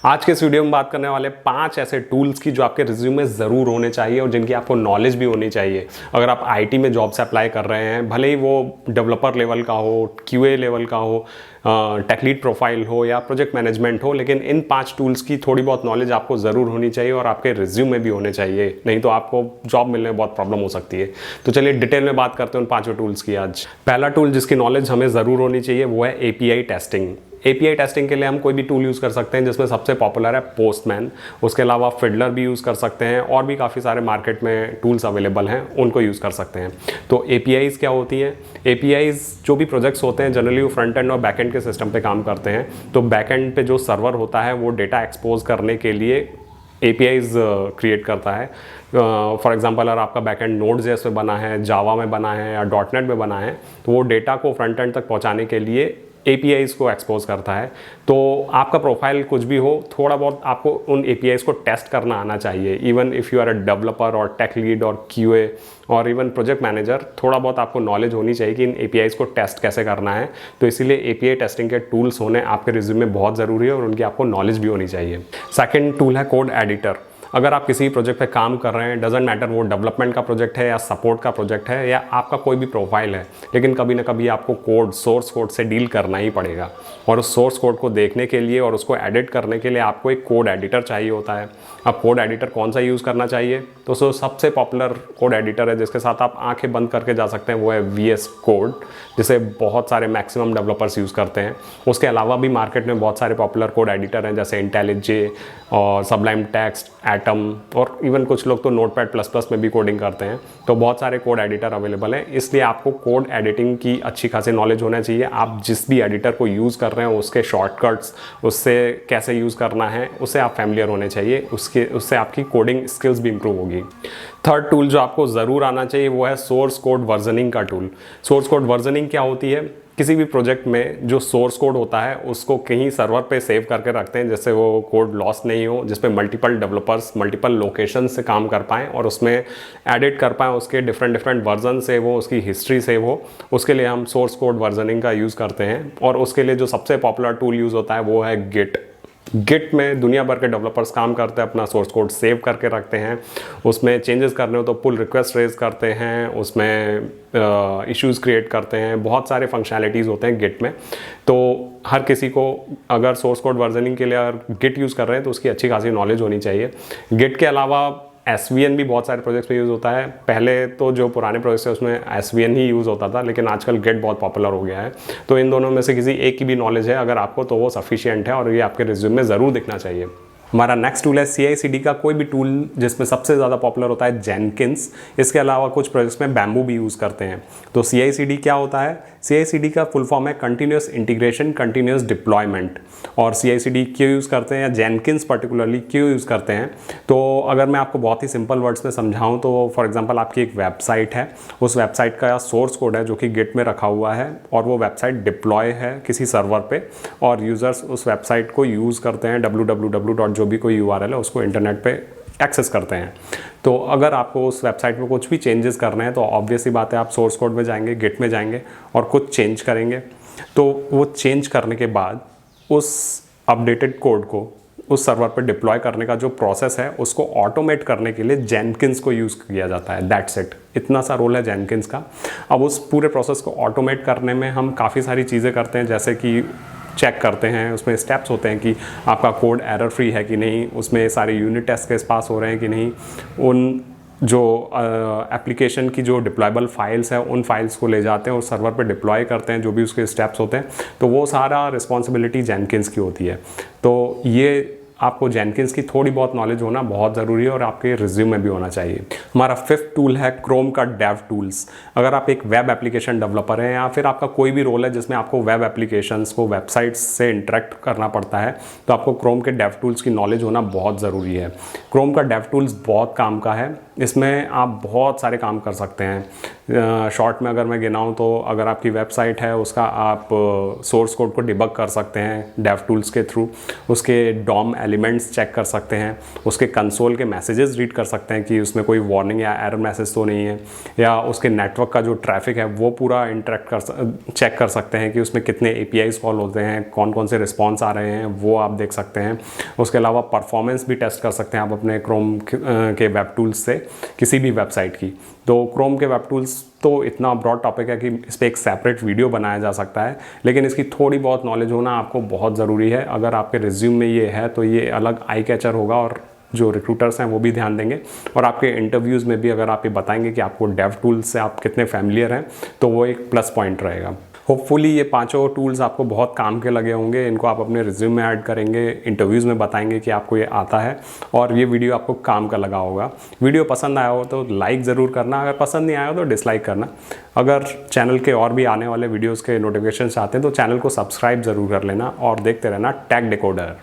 आज के इस वीडियो में बात करने वाले 5 ऐसे टूल्स की जो आपके रिज्यूम में ज़रूर होने चाहिए और जिनकी आपको नॉलेज भी होनी चाहिए। अगर आप आईटी में जॉब से अप्लाई कर रहे हैं, भले ही वो डेवलपर लेवल का हो, क्यूए लेवल का हो, टेक लीड प्रोफाइल हो या प्रोजेक्ट मैनेजमेंट हो, लेकिन इन 5 टूल्स की थोड़ी बहुत नॉलेज आपको ज़रूर होनी चाहिए और आपके रिज्यूम में भी होने चाहिए, नहीं तो आपको जॉब मिलने में बहुत प्रॉब्लम हो सकती है। तो चलिए डिटेल में बात करते हैं उन 5 टूल्स की आज। पहला टूल जिसकी नॉलेज हमें ज़रूर होनी चाहिए वो है एपीआई टेस्टिंग। एपीआई टेस्टिंग के लिए हम कोई भी टूल यूज़ कर सकते हैं, जिसमें सबसे पॉपुलर है पोस्टमैन। उसके अलावा फिडलर भी यूज़ कर सकते हैं और भी काफ़ी सारे मार्केट में टूल्स अवेलेबल हैं, उनको यूज़ कर सकते हैं। तो एपीआईज़ क्या होती हैं? एपीआईज़ जो भी प्रोजेक्ट्स होते हैं जनरली वो फ्रंट एंड और बैक एंड के सिस्टम पे काम करते हैं। तो बैक एंड पे जो सर्वर होता है वो डेटा एक्सपोज करने के लिए एपीआईज़ क्रिएट करता है। फॉर एग्जांपल अगर आपका बैकएंड नोड.जेएस में बना है, जावा में बना है या डॉटनेट में बना है, तो वो डेटा को फ्रंट एंड तक पहुंचाने के लिए एपीआईज़ को एक्सपोज करता है। तो आपका प्रोफाइल कुछ भी हो, थोड़ा बहुत आपको उन एपीआईज़ को टेस्ट करना आना चाहिए। Even if you are a developer और टेक लीड और क्यूए और इवन प्रोजेक्ट मैनेजर, थोड़ा बहुत आपको नॉलेज होनी चाहिए कि इन एपीआईज़ को टेस्ट कैसे करना है। तो इसीलिए एपीआई टेस्टिंग के टूल्स होने आपके रिज्यूम में बहुत ज़रूरी है और उनकी आपको नॉलेज भी होनी चाहिए। सेकेंड टूल है कोड एडिटर। अगर आप किसी प्रोजेक्ट पे काम कर रहे हैं, डजेंट मैटर वो डेवलपमेंट का प्रोजेक्ट है या सपोर्ट का प्रोजेक्ट है या आपका कोई भी प्रोफाइल है, लेकिन कभी ना कभी आपको सोर्स कोड से डील करना ही पड़ेगा। और उस सोर्स कोड को देखने के लिए और उसको एडिट करने के लिए आपको एक कोड एडिटर चाहिए होता है। अब कोड एडिटर कौन सा यूज़ करना चाहिए? तो सबसे पॉपुलर कोड एडिटर है जिसके साथ आप आंखें बंद करके जा सकते हैं, वो है VS कोड, जिसे बहुत सारे मैक्सिमम डेवलपर्स यूज़ करते हैं। उसके अलावा भी मार्केट में बहुत सारे पॉपुलर कोड एडिटर हैं, जैसे IntelliJ और सबलाइम टेक्स्ट, एटम, और इवन कुछ लोग तो नोटपैड++ में भी कोडिंग करते हैं। तो बहुत सारे कोड एडिटर अवेलेबल हैं, इसलिए आपको कोड एडिटिंग की अच्छी खासी नॉलेज होना चाहिए। आप जिस भी एडिटर को यूज़ कर रहे हैं उसके शॉर्टकट्स, उससे कैसे यूज़ करना है, उससे आप फैमिलियर होने चाहिए। उससे आपकी कोडिंग स्किल्स भी इंप्रूव होगी। थर्ड टूल जो आपको ज़रूर आना चाहिए वो है सोर्स कोड वर्जनिंग का टूल। सोर्स कोड वर्जनिंग क्या होती है? किसी भी प्रोजेक्ट में जो सोर्स कोड होता है उसको कहीं सर्वर पे सेव करके रखते हैं, जिससे वो कोड लॉस नहीं हो, जिस पे मल्टीपल डेवलपर्स मल्टीपल लोकेशन से काम कर पाएँ और उसमें एडिट कर पाएँ, उसके डिफरेंट वर्जन सेव हो, उसकी हिस्ट्री सेव हो। उसके लिए हम सोर्स कोड वर्जनिंग का यूज़ करते हैं। और उसके लिए जो सबसे पॉपुलर टूल यूज़ होता है वो है गिट में दुनिया भर के डेवलपर्स काम करते हैं, अपना सोर्स कोड सेव करके रखते हैं। उसमें चेंजेस करने हो तो पुल रिक्वेस्ट रेज करते हैं, उसमें इश्यूज़ क्रिएट करते हैं, बहुत सारे फंक्शनैलिटीज़ होते हैं गिट में। तो हर किसी को अगर सोर्स कोड वर्जनिंग के लिए अगर गिट यूज़ कर रहे हैं तो उसकी अच्छी खासी नॉलेज होनी चाहिए। गिट के अलावा SVN भी बहुत सारे प्रोजेक्ट्स में यूज़ होता है। पहले तो जो पुराने प्रोजेक्ट्स है उसमें SVN ही यूज़ होता था, लेकिन आजकल गिट बहुत पॉपुलर हो गया है। तो इन दोनों में से किसी एक की भी नॉलेज है अगर आपको, तो वो सफिशिएंट है और ये आपके रिज्यूम में ज़रूर दिखना चाहिए। हमारा नेक्स्ट टूल है CI/CD का कोई भी टूल, जिसमें सबसे ज़्यादा पॉपुलर होता है जेनकिंस। इसके अलावा कुछ प्रोजेक्ट्स में बैम्बू भी यूज़ करते हैं। तो CI/CD क्या होता है? CI/CD का फुल फॉर्म है कंटिन्यूस इंटीग्रेशन कंटिन्यूस डिप्लॉयमेंट। और CI/CD क्यों यूज़ करते हैं या जेनकिंस पर्टिकुलरली क्यों यूज़ करते हैं? तो अगर मैं आपको बहुत ही सिंपल वर्ड्स में समझाऊँ तो फॉर एग्जाम्पल आपकी एक वेबसाइट है, उस वेबसाइट का सोर्स कोड है जो कि गिट में रखा हुआ है और वो वेबसाइट डिप्लॉय है किसी सर्वर पे और यूज़र्स उस वेबसाइट को यूज़ करते हैं, www. जो भी कोई URL है उसको इंटरनेट पे एक्सेस करते हैं। तो अगर आपको उस वेबसाइट में कुछ भी चेंजेस करने हैं तो ऑब्वियसली बात है आप सोर्स कोड में जाएंगे, गिट में जाएंगे और कुछ चेंज करेंगे। तो वो चेंज करने के बाद उस अपडेटेड कोड को उस सर्वर पर डिप्लॉय करने का जो प्रोसेस है उसको ऑटोमेट करने के लिए जेनकिंस को यूज़ किया जाता है। दैट्स इट, इतना सा रोल है जेनकिंस का। अब उस पूरे प्रोसेस को ऑटोमेट करने में हम काफ़ी सारी चीज़ें करते हैं, जैसे कि चेक करते हैं, उसमें स्टेप्स होते हैं कि आपका कोड एरर फ्री है कि नहीं, उसमें सारे यूनिट टेस्ट केस पास हो रहे हैं कि नहीं, उन जो एप्लीकेशन की जो डिप्लॉयबल फाइल्स है उन फाइल्स को ले जाते हैं और सर्वर पे डिप्लॉय करते हैं, जो भी उसके स्टेप्स होते हैं। तो वो सारा रिस्पॉन्सिबिलिटी जेनकिंस की होती है। तो ये आपको जेनकिंस की थोड़ी बहुत नॉलेज होना बहुत ज़रूरी है और आपके रिज्यूम में भी होना चाहिए। हमारा फिफ्थ टूल है क्रोम का डेव टूल्स। अगर आप एक वेब एप्लीकेशन डेवलपर हैं या फिर आपका कोई भी रोल है जिसमें आपको वेब एप्लीकेशंस को वेबसाइट्स से इंटरेक्ट करना पड़ता है, तो आपको क्रोम के डेव टूल्स की नॉलेज होना बहुत ज़रूरी है। क्रोम का डेव टूल्स बहुत काम का है। इसमें आप बहुत सारे काम कर सकते हैं। शॉर्ट में अगर मैं गिनाऊँ तो अगर आपकी वेबसाइट है उसका आप सोर्स कोड को डिबग कर सकते हैं डेव टूल्स के थ्रू, उसके डॉम एलिमेंट्स चेक कर सकते हैं, उसके कंसोल के मैसेजेस रीड कर सकते हैं कि उसमें कोई वार्निंग या एरर मैसेज तो नहीं है, या उसके नेटवर्क का जो ट्रैफिक है वो पूरा चेक कर सकते हैं कि उसमें कितने APIs कॉल होते हैं, कौन कौन से रिस्पॉन्स आ रहे हैं, वो आप देख सकते हैं। उसके अलावा परफॉर्मेंस भी टेस्ट कर सकते हैं आप अपने क्रोम के वेब टूल्स से किसी भी वेबसाइट की। तो क्रोम के वेब टूल्स तो इतना ब्रॉड टॉपिक है कि इस पर एक सेपरेट वीडियो बनाया जा सकता है, लेकिन इसकी थोड़ी बहुत नॉलेज होना आपको बहुत ज़रूरी है। अगर आपके रिज्यूम में ये है तो ये अलग आई कैचर होगा और जो रिक्रूटर्स हैं वो भी ध्यान देंगे, और आपके इंटरव्यूज़ में भी अगर आप ये बताएंगे कि आपको डेव टूल्स से आप कितने फैमिलियर हैं तो वो एक प्लस पॉइंट रहेगा। होपफुली ये पांचों टूल्स आपको बहुत काम के लगे होंगे, इनको आप अपने रिज्यूम में ऐड करेंगे, इंटरव्यूज़ में बताएंगे कि आपको ये आता है, और ये वीडियो आपको काम का लगा होगा। वीडियो पसंद आया हो तो लाइक ज़रूर करना, अगर पसंद नहीं आया हो तो डिसलाइक करना। अगर चैनल के और भी आने वाले वीडियोज़ के नोटिफिकेशन चाहते हैं तो चैनल को सब्सक्राइब ज़रूर कर लेना और देखते रहना टेक डिकोडर।